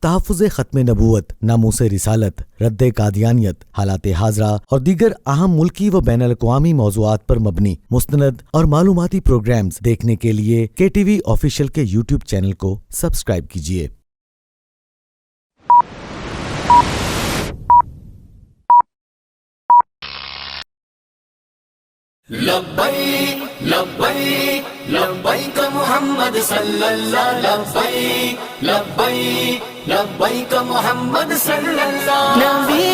تحفظ ختم نبوت، ناموس رسالت، رد قادیانیت، حالات حاضرہ اور دیگر اہم ملکی و بین الاقوامی موضوعات پر مبنی مستند اور معلوماتی پروگرامز دیکھنے کے لیے کے ٹی وی آفیشیل کے یوٹیوب چینل کو سبسکرائب کیجیے۔ لبیک لبیک لبیک محمد صلی اللہ، لبیک لبیک لبیک محمد صلی اللہ، نبی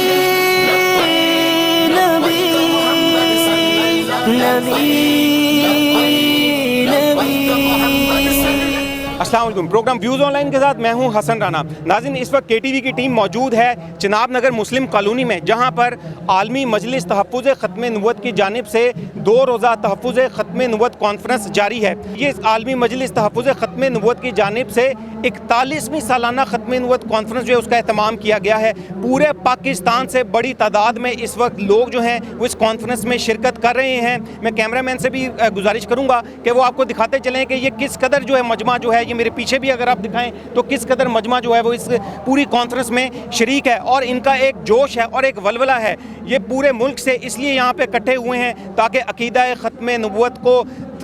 نبی نبی السلام علیکم۔ پروگرام ویوز آن لائن کے ساتھ میں ہوں حسن رانا۔ ناظرین، اس وقت کے ٹی وی کی ٹیم موجود ہے چناب نگر مسلم کالونی میں، جہاں پر عالمی مجلس تحفظ ختم نبوت کی جانب سے 2 روزہ تحفظ ختم نبوت کانفرنس جاری ہے۔ یہ عالمی مجلس تحفظ ختم نبوت کی جانب سے 41ویں سالانہ ختم نبوت کانفرنس جو ہے اس کا اہتمام کیا گیا ہے۔ پورے پاکستان سے بڑی تعداد میں اس وقت لوگ جو ہیں وہ اس کانفرنس میں شرکت کر رہے ہیں۔ میں کیمرہ مین سے بھی گزارش کروں گا کہ وہ آپ کو دکھاتے چلیں کہ یہ کس قدر جو ہے مجمع جو ہے، یہ میرے پیچھے بھی اگر آپ دکھائیں تو کس قدر مجمع جو ہے وہ اس پوری کانفرنس میں شریک ہے، اور ان کا ایک جوش ہے اور ایک ولولہ ہے۔ یہ پورے ملک سے اس لیے یہاں پہ اکٹھے ہوئے ہیں تاکہ عقیدہ ختم نبوت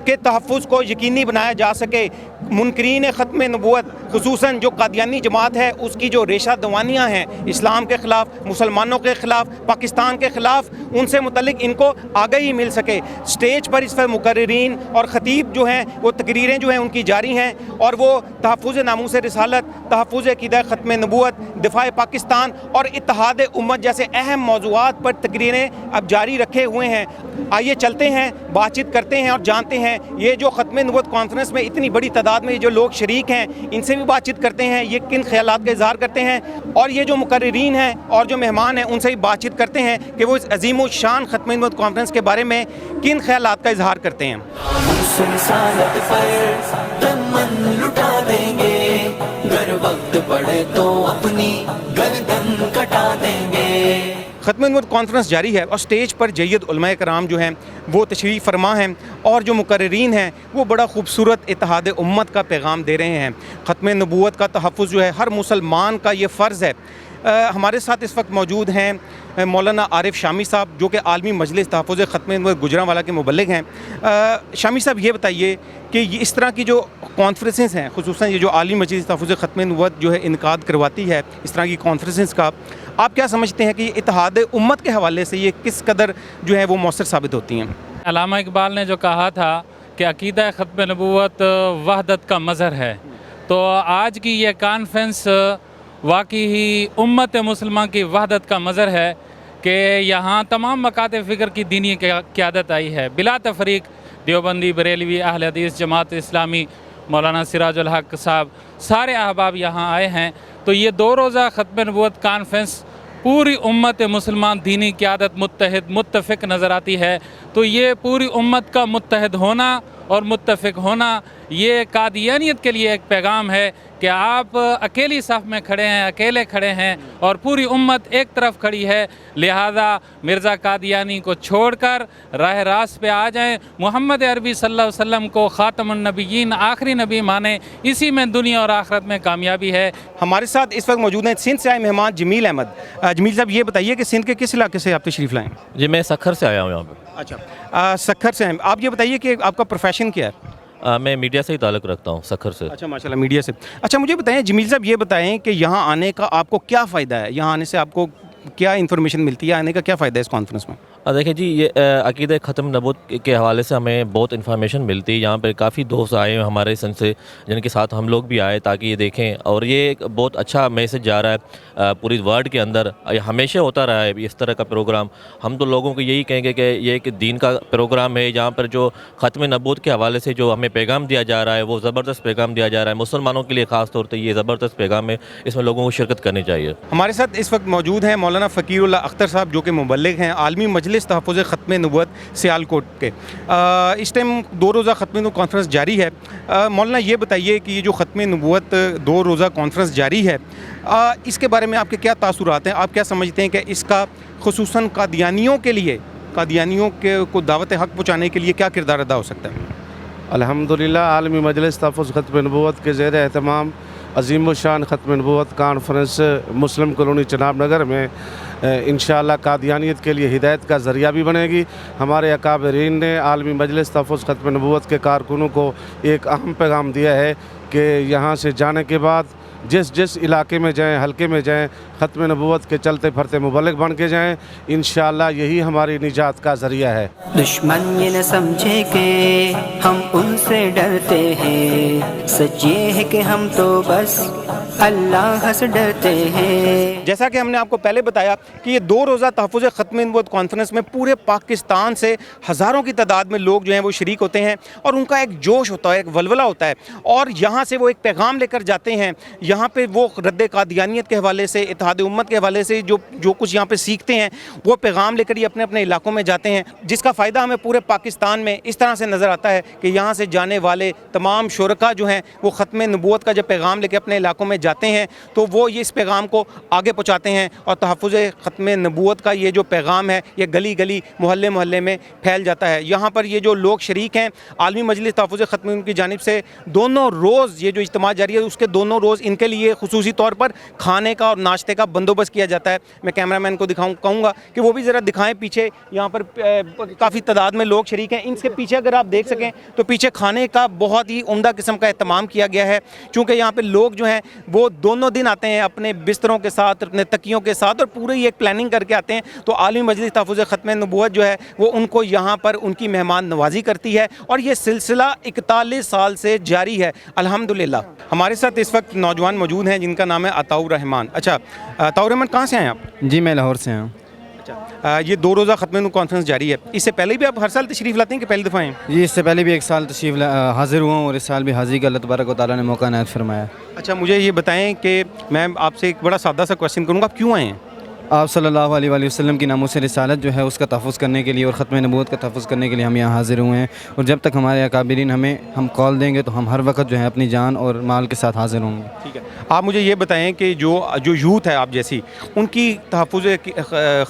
کے تحفظ کو یقینی بنایا جا سکے۔ منکرین ختم نبوت، خصوصاً جو قادیانی جماعت ہے، اس کی جو ریشہ دوانیاں ہیں اسلام کے خلاف، مسلمانوں کے خلاف، پاکستان کے خلاف، ان سے متعلق ان کو آگاہی مل سکے۔ سٹیج پر اس وقت مقررین اور خطیب جو ہیں وہ تقریریں جو ہیں ان کی جاری ہیں، اور وہ تحفظ ناموس رسالت، تحفظ عقیدہ ختم نبوت، دفاع پاکستان اور اتحاد امت جیسے اہم موضوعات پر تقریریں اب جاری رکھے ہوئے ہیں۔ آئیے چلتے ہیں، بات چیت کرتے ہیں اور جانتے ہیں یہ جو ختم نبوت کانفرنس میں اتنی بڑی تعداد میں جو لوگ شریک ہیں، ان سے بھی بات چیت کرتے ہیں، یہ کن خیالات کا اظہار کرتے ہیں، اور یہ جو مقررین ہیں اور جو مہمان ہیں ان سے بھی بات چیت کرتے ہیں کہ وہ اس عظیم الشان ختم نبوت کانفرنس کے بارے میں کن خیالات کا اظہار کرتے ہیں۔ رسالت پر دمن لٹا دیں گے، گر وقت پڑے تو اپنی گردن کٹا دیں گے۔ ختم نبوت کانفرنس جاری ہے اور سٹیج پر جید علماء کرام جو ہیں وہ تشریف فرما ہیں، اور جو مقررین ہیں وہ بڑا خوبصورت اتحاد امت کا پیغام دے رہے ہیں۔ ختم نبوت کا تحفظ جو ہے ہر مسلمان کا یہ فرض ہے۔ ہمارے ساتھ اس وقت موجود ہیں مولانا عارف شامی صاحب، جو کہ عالمی مجلس تحفظ ختم نبوت گجرانوالہ کے مبلغ ہیں۔ شامی صاحب، یہ بتائیے کہ یہ اس طرح کی جو کانفرنسز ہیں، خصوصاً یہ جو عالمی مجلس تحفظ ختم نبوت جو ہے انعقاد کرواتی ہے اس طرح کی کانفرنسز کا، آپ کیا سمجھتے ہیں کہ یہ اتحاد امت کے حوالے سے یہ کس قدر جو ہے وہ مؤثر ثابت ہوتی ہیں؟ علامہ اقبال نے جو کہا تھا کہ عقیدہ ختم نبوت وحدت کا مظہر ہے، تو آج کی یہ کانفرنس واقعی ہی امت مسلمہ کی وحدت کا مظہر ہے کہ یہاں تمام مکاتب فکر کی دینی قیادت آئی ہے، بلا تفریق دیوبندی، بریلوی، اہل حدیث، جماعت اسلامی، مولانا سراج الحق صاحب، سارے احباب یہاں آئے ہیں۔ تو یہ 2 روزہ ختم نبوت کانفرنس پوری امت مسلمان دینی قیادت متحد متفق نظر آتی ہے۔ تو یہ پوری امت کا متحد ہونا اور متفق ہونا، یہ قادیانیت کے لیے ایک پیغام ہے کہ آپ اکیلی صف میں کھڑے ہیں، اکیلے کھڑے ہیں، اور پوری امت ایک طرف کھڑی ہے۔ لہذا مرزا قادیانی کو چھوڑ کر راہ راست پہ آ جائیں، محمد عربی صلی اللہ علیہ وسلم کو خاتم النبیین، آخری نبی مانیں، اسی میں دنیا اور آخرت میں کامیابی ہے۔ ہمارے ساتھ اس وقت موجود ہیں سندھ سے آئے مہمان جمیل احمد۔ جمیل صاحب، یہ بتائیے کہ سندھ کے کس علاقے سے آپ تشریف لائیں؟ جی، میں سکھر سے آیا ہوں یہاں پہ۔ اچھا، سکھر سے ہیں آپ۔ یہ بتائیے کہ آپ کا پروفیشن کیا ہے؟ میں میڈیا سے ہی تعلق رکھتا ہوں، سکھر سے۔ اچھا، ماشاءاللہ، میڈیا سے۔ اچھا، مجھے بتائیں جمیل صاحب، یہ بتائیں کہ یہاں آنے کا آپ کو کیا فائدہ ہے؟ یہاں آنے سے آپ کو کیا انفارمیشن ملتی ہے؟ آنے کا کیا فائدہ ہے اس کانفرنس میں؟ دیکھیں جی، یہ عقیدہ ختم نبوت کے حوالے سے ہمیں بہت انفارمیشن ملتی ہے۔ یہاں پہ کافی دوست آئے ہیں ہمارے سن سے، جن کے ساتھ ہم لوگ بھی آئے تاکہ یہ دیکھیں، اور یہ ایک بہت اچھا میسج جا رہا ہے پوری ورلڈ کے اندر۔ یہ ہمیشہ ہوتا رہا ہے اس طرح کا پروگرام۔ ہم تو لوگوں کو یہی کہیں گے کہ یہ ایک دین کا پروگرام ہے، جہاں پر جو ختم نبوت کے حوالے سے جو ہمیں پیغام دیا جا رہا ہے وہ زبردست پیغام دیا جا رہا ہے۔ مسلمانوں کے لیے خاص طور پہ یہ زبردست پیغام ہے، اس میں لوگوں کو شرکت کرنی چاہیے۔ ہمارے ساتھ اس وقت موجود ہیں مولانا فقیر اللہ اختر صاحب، جو کہ مبلغ ہیں عالمی مجلس تحفظ ختم نبوت سیالکوٹ کے۔ اس ٹائم 2 روزہ ختم نبوت کانفرنس جاری ہے۔ مولانا، یہ بتائیے کہ یہ جو ختم نبوت 2 روزہ کانفرنس جاری ہے، اس کے بارے میں آپ کے کیا تاثرات ہیں؟ آپ کیا سمجھتے ہیں کہ اس کا خصوصاً قادیانیوں کے لیے، قادیانیوں کو دعوت حق پہنچانے کے لیے کیا کردار ادا ہو سکتا ہے؟ الحمدللہ عالمی مجلس تحفظ ختم نبوت کے زیر اہتمام عظیم الشان ختم نبوت کانفرنس مسلم کالونی چناب نگر میں انشاءاللہ قادیانیت کے لیے ہدایت کا ذریعہ بھی بنے گی۔ ہمارے اکابرین نے عالمی مجلس تحفظ ختم نبوت کے کارکنوں کو ایک اہم پیغام دیا ہے کہ یہاں سے جانے کے بعد جس علاقے میں جائیں، حلقے میں جائیں، ختم نبوت کے چلتے پھرتے مبلغ بن کے جائیں، انشاءاللہ یہی ہماری نجات کا ذریعہ ہے۔ دشمن یہ نہ سمجھے کہ ہم ان سے ڈرتے ہیں، سچ یہ ہے کہ ہم تو بس اللہ سے ڈرتے ہیں۔ جیسا کہ ہم نے آپ کو پہلے بتایا کہ یہ 2 روزہ تحفظ ختم نبوت کانفرنس میں پورے پاکستان سے ہزاروں کی تعداد میں لوگ جو ہیں وہ شریک ہوتے ہیں، اور ان کا ایک جوش ہوتا ہے، ایک ولولہ ہوتا ہے، اور یہاں سے وہ ایک پیغام لے کر جاتے ہیں۔ یہاں پہ وہ رد قادیانیت کے حوالے سے، اتحاد امت کے حوالے سے جو کچھ یہاں پہ سیکھتے ہیں، وہ پیغام لے کر یہ اپنے اپنے علاقوں میں جاتے ہیں، جس کا فائدہ ہمیں پورے پاکستان میں اس طرح سے نظر آتا ہے کہ یہاں سے جانے والے تمام شرکا جو ہیں وہ ختم نبوت کا جب پیغام لے کے اپنے علاقوں میں جاتے ہیں تو وہ یہ اس پیغام کو آگے پہنچاتے ہیں، اور تحفظ ختم نبوت کا یہ جو پیغام ہے یہ گلی گلی محلے محلے میں پھیل جاتا ہے۔ یہاں پر یہ جو لوگ شریک ہیں عالمی مجلس تحفظ ختم نبوت کی جانب سے، دونوں روز یہ جو اجتماع جاری ہے اس کے دونوں روز ان کے لیے خصوصی طور پر کھانے کا اور ناشتے کا بندوبست کیا جاتا ہے۔ میں کیمرہ مین کو کہوں گا کہ وہ بھی ذرا دکھائیں پیچھے، یہاں پر کافی تعداد میں لوگ شریک ہیں۔ ان کے پیچھے اگر آپ دیکھ سکیں تو پیچھے کھانے کا بہت ہی عمدہ قسم کا اہتمام کیا گیا ہے، چونکہ یہاں پہ لوگ جو ہیں وہ دونوں دن آتے ہیں اپنے بستروں کے ساتھ، اپنے تکیوں کے ساتھ، اور پوری ایک پلاننگ کر کے آتے ہیں۔ تو عالمی مجلس تحفظ ختم نبوت جو ہے وہ ان کو یہاں پر ان کی مہمان نوازی کرتی ہے، اور یہ سلسلہ 41 سال سے جاری ہے الحمدللہ۔ ہمارے ساتھ اس وقت نوجوان موجود ہیں جن کا نام ہے عطاء الرحمان۔ اچھا عطاء الرحمان، کہاں سے ہیں آپ؟ جی میں لاہور سے ہوں۔ یہ 2 روزہ ختم نبوت کانفرنس جاری ہے، اس سے پہلے بھی آپ ہر سال تشریف لاتے ہیں کہ پہلی دفعہ ہیں؟ جی اس سے پہلے بھی 1 سال تشریف حاضر ہوا ہوں، اور اس سال بھی حاضری کا اللہ تبارک و تعالیٰ نے موقع عنایت فرمایا۔ اچھا مجھے یہ بتائیں کہ میں آپ سے ایک بڑا سادہ سا کویشچن کروں گا، آپ کیوں آئے ہیں؟ آپ صلی اللہ علیہ وآلہ وسلم کی ناموس رسالت جو ہے اس کا تحفظ کرنے کے لیے اور ختم نبوت کا تحفظ کرنے کے لیے ہم یہاں حاضر ہوئے ہیں، اور جب تک ہمارے اکابرین ہم کال دیں گے تو ہم ہر وقت جو ہے اپنی جان اور مال کے ساتھ حاضر ہوں گے۔ ٹھیک ہے، آپ مجھے یہ بتائیں کہ جو یوتھ ہے آپ جیسی، ان کی تحفظ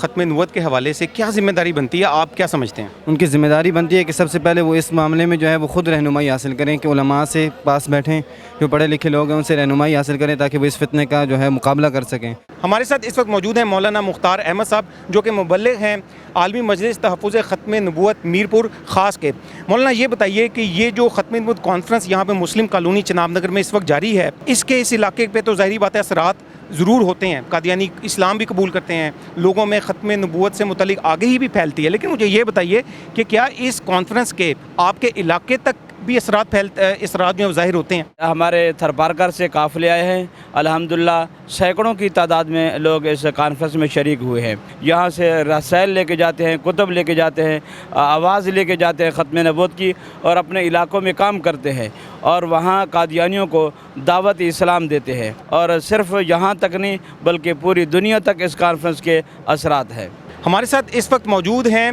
ختم نبوت کے حوالے سے کیا ذمہ داری بنتی ہے، آپ کیا سمجھتے ہیں؟ ان کی ذمہ داری بنتی ہے کہ سب سے پہلے وہ اس معاملے میں جو ہے وہ خود رہنمائی حاصل کریں، کہ علماء سے پاس بیٹھیں، جو پڑھے لکھے لوگ ہیں ان سے رہنمائی حاصل کریں تاکہ وہ اس فتنے کا جو ہے مقابلہ کر سکیں۔ ہمارے ساتھ اس وقت موجود ہیں مولانا مختار احمد صاحب، جو کہ مبلغ ہیں عالمی مجلس تحفظ ختم نبوت میرپور خاص کے۔ مولانا یہ بتائیے کہ یہ جو ختم نبوت کانفرنس یہاں پہ مسلم کالونی چناب نگر میں اس وقت جاری ہے، اس علاقے پہ تو ظاہری بات ہے اثرات ضرور ہوتے ہیں، قادیانی اسلام بھی قبول کرتے ہیں، لوگوں میں ختم نبوت سے متعلق آگہی بھی پھیلتی ہے، لیکن مجھے یہ بتائیے کہ کیا اس کانفرنس کے آپ کے علاقے تک بھی اثرات جو ظاہر ہوتے ہیں؟ ہمارے تھرپارکر سے قافلے آئے ہیں، الحمدللہ سینکڑوں کی تعداد میں لوگ اس کانفرنس میں شریک ہوئے ہیں۔ یہاں سے رسائل لے کے جاتے ہیں، کتب لے کے جاتے ہیں، آواز لے کے جاتے ہیں ختم نبوت کی، اور اپنے علاقوں میں کام کرتے ہیں، اور وہاں قادیانیوں کو دعوت اسلام دیتے ہیں، اور صرف یہاں تک نہیں بلکہ پوری دنیا تک اس کانفرنس کے اثرات ہیں۔ ہمارے ساتھ اس وقت موجود ہیں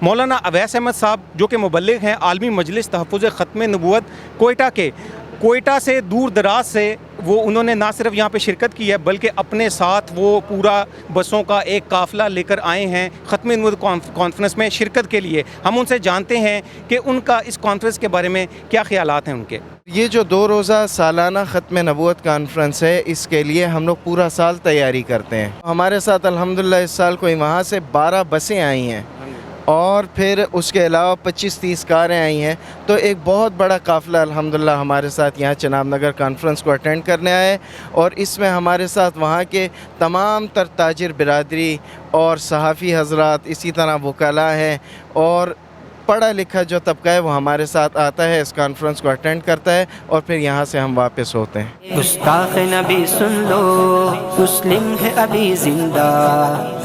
مولانا اویس احمد صاحب، جو کہ مبلغ ہیں عالمی مجلس تحفظ ختم نبوت کوئٹہ کے۔ کوئٹہ سے دور دراز سے انہوں نے نہ صرف یہاں پہ شرکت کی ہے بلکہ اپنے ساتھ وہ پورا بسوں کا ایک قافلہ لے کر آئے ہیں ختم نبوت کانفرنس میں شرکت کے لیے۔ ہم ان سے جانتے ہیں کہ ان کا اس کانفرنس کے بارے میں کیا خیالات ہیں ان کے۔ یہ جو 2 روزہ سالانہ ختم نبوت کانفرنس ہے، اس کے لیے ہم لوگ پورا سال تیاری کرتے ہیں۔ ہمارے ساتھ الحمدللہ اس سال کوئی وہاں سے 12 بسیں آئی ہیں، اور پھر اس کے علاوہ 25-30 کاریں آئی ہیں، تو ایک بہت بڑا قافلہ الحمدللہ ہمارے ساتھ یہاں چناب نگر کانفرنس کو اٹینڈ کرنے آئے، اور اس میں ہمارے ساتھ وہاں کے تمام تر تاجر برادری اور صحافی حضرات، اسی طرح وکلاء ہیں، اور پڑھا لکھا جو طبقہ ہے وہ ہمارے ساتھ آتا ہے، اس کانفرنس کو اٹینڈ کرتا ہے، اور پھر یہاں سے ہم واپس ہوتے ہیں۔ گستاخ نبی سن لو، مسلم ہے ابھی زندہ،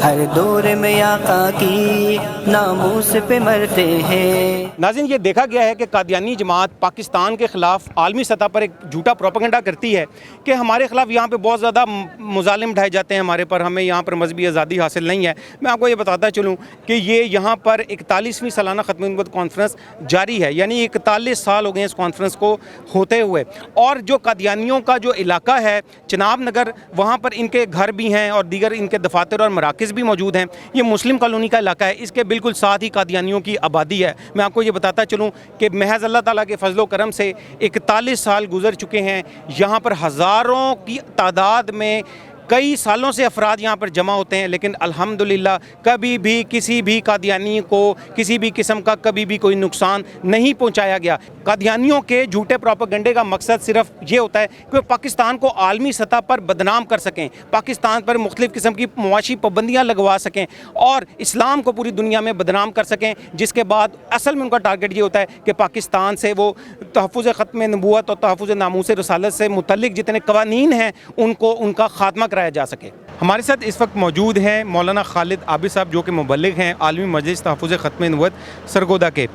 ہر دور میں آقا کی ناموس پہ مرتے ہیں۔ ناظرین، یہ دیکھا گیا ہے کہ قادیانی جماعت پاکستان کے خلاف عالمی سطح پر ایک جھوٹا پروپیگنڈا کرتی ہے کہ ہمارے خلاف یہاں پہ بہت زیادہ مظالم ڈھائے جاتے ہیں، ہمارے پر، ہمیں یہاں پر مذہبی آزادی حاصل نہیں ہے۔ میں آپ کو یہ بتاتا چلوں کہ یہ یہاں پر 41ویں سالانہ ختم نبوت کانفرنس جاری ہے، یعنی 41 سال ہو گئے اس کانفرنس کو ہوتے ہوئے. اور جو قادیانیوں کا جو علاقہ ہے چناب نگر، وہاں پر ان کے گھر بھی ہیں اور دیگر ان کے دفاتر اور مراکز بھی موجود ہیں. یہ مسلم کالونی کا علاقہ ہے، اس کے بالکل ساتھ ہی قادیانیوں کی آبادی ہے. میں آپ کو یہ بتاتا چلوں کہ محض اللہ تعالیٰ کے فضل و کرم سے 41 سال گزر چکے ہیں. یہاں پر ہزاروں کی تعداد میں کئی سالوں سے افراد یہاں پر جمع ہوتے ہیں، لیکن الحمدللہ کبھی بھی کسی بھی قادیانی کو کسی بھی قسم کا کبھی بھی کوئی نقصان نہیں پہنچایا گیا. قادیانیوں کے جھوٹے پروپیگنڈے کا مقصد صرف یہ ہوتا ہے کہ وہ پاکستان کو عالمی سطح پر بدنام کر سکیں، پاکستان پر مختلف قسم کی معاشی پابندیاں لگوا سکیں اور اسلام کو پوری دنیا میں بدنام کر سکیں، جس کے بعد اصل میں ان کا ٹارگٹ یہ ہوتا ہے کہ پاکستان سے وہ تحفظ ختم نبوت اور تحفظ ناموس رسالت سے متعلق جتنے قوانین ہیں ان کا خاتمہ کرایا جا سکے. ہمارے ساتھ اس وقت موجود ہیں مولانا خالد عابد صاحب، جو کہ مبلغ ہیں عالمی مجلس تحفظ ختم نبوت سرگودا کے.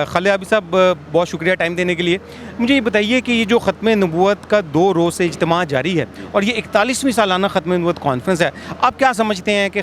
خالد عابد صاحب، بہت شکریہ ٹائم دینے کے لیے. مجھے یہ بتائیے کہ یہ جو ختم نبوت کا 2 روز سے اجتماع جاری ہے اور یہ 41ویں سالانہ ختم نبوت کانفرنس ہے، آپ کیا سمجھتے ہیں کہ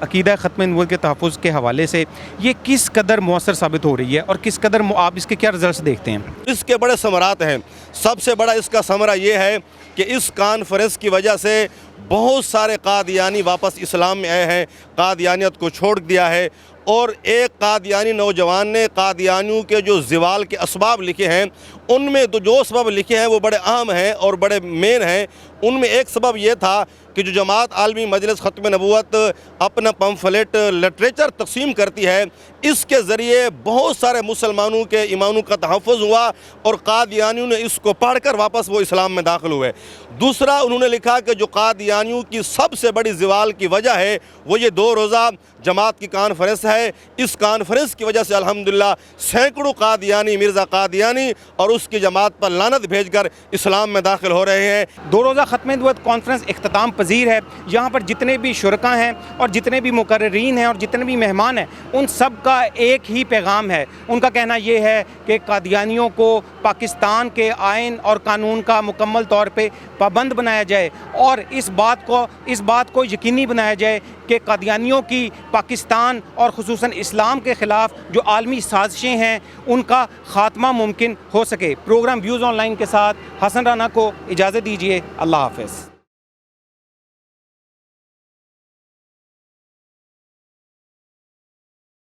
عقیدہ ختم نبوت کے تحفظ کے حوالے سے یہ کس قدر مؤثر ثابت ہو رہی ہے اور کس قدر آپ اس کے کیا رزلٹس دیکھتے ہیں؟ اس کے بڑے ثمرات ہیں. سب سے بڑا اس کا ثمرہ یہ ہے کہ اس کانفرنس کی وجہ سے بہت سارے قادیانی واپس اسلام میں آئے ہیں، قادیانیت کو چھوڑ دیا ہے. اور ایک قادیانی نوجوان نے قادیانیوں کے جو زوال کے اسباب لکھے ہیں، ان میں تو جو سبب لکھے ہیں وہ بڑے اہم ہیں اور بڑے مین ہیں. ان میں ایک سبب یہ تھا کہ جو جماعت عالمی مجلس ختم نبوت اپنا پمفلیٹ لٹریچر تقسیم کرتی ہے، اس کے ذریعے بہت سارے مسلمانوں کے ایمانوں کا تحفظ ہوا اور قادیانیوں نے اس کو پڑھ کر واپس وہ اسلام میں داخل ہوئے. دوسرا انہوں نے لکھا کہ جو قادیانیوں کی سب سے بڑی زوال کی وجہ ہے وہ یہ 2 روزہ جماعت کی کانفرنس ہے. اس کانفرنس کی وجہ سے الحمدللہ سینکڑوں قادیانی، مرزا قادیانی اور اس کی جماعت پر لعنت بھیج کر اسلام میں داخل ہو رہے ہیں. 2 روزہ ختم نبوت کانفرنس اختتام پذیر ہے. یہاں پر جتنے بھی شرکاء ہیں اور جتنے بھی مقررین ہیں اور جتنے بھی مہمان ہیں، ان سب کا ایک ہی پیغام ہے. ان کا کہنا یہ ہے کہ قادیانیوں کو پاکستان کے آئین اور قانون کا مکمل طور پہ پابند بنایا جائے اور اس بات کو یقینی بنایا جائے کہ قادیانیوں کی پاکستان اور خصوصاً اسلام کے خلاف جو عالمی سازشیں ہیں ان کا خاتمہ ممکن ہو سکے. پروگرام ویوز آن لائن کے ساتھ حسن رانا کو اجازت دیجیے. اللہ حافظ.